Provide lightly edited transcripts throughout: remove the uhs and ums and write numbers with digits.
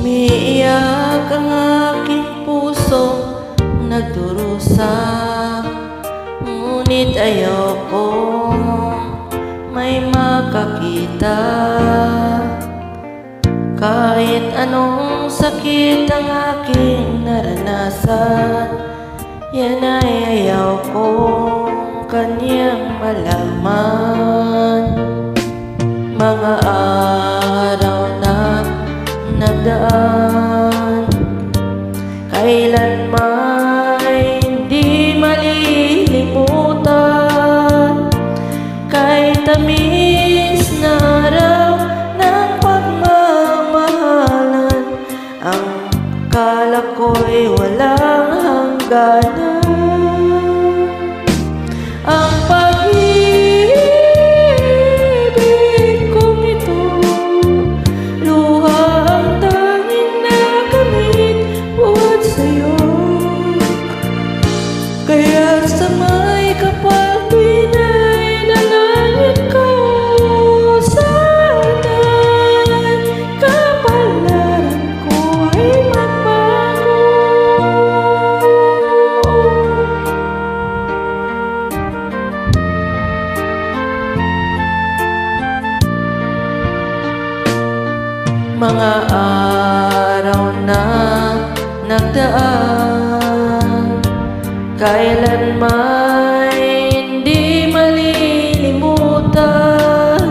Umiiyak ang aking puso, nagdurusa, ngunit ayoko may makakita. Kahit anong sakit ang aking naranasan, yan ay ayaw kong kanyang malaman. Mga araw na nagdaan, kailanman hindi malilimutan. Kahit tamis na araw ng pagmamahalan, ang akala ko'y walang hangganan. Ang pag-ibig kong ito, luha ang tanging nakamit buhat sa'yo. Kaya sa may kapal pinay-nalangit ko, sana'y kapalaran ko ay magbago. Mga araw na nagdaan, kailanman hindi malilimutan.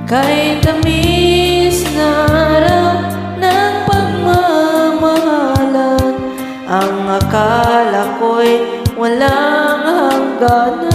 Kahit tamis na araw ng pagmamahalan, ang akala ko'y walang hangganan.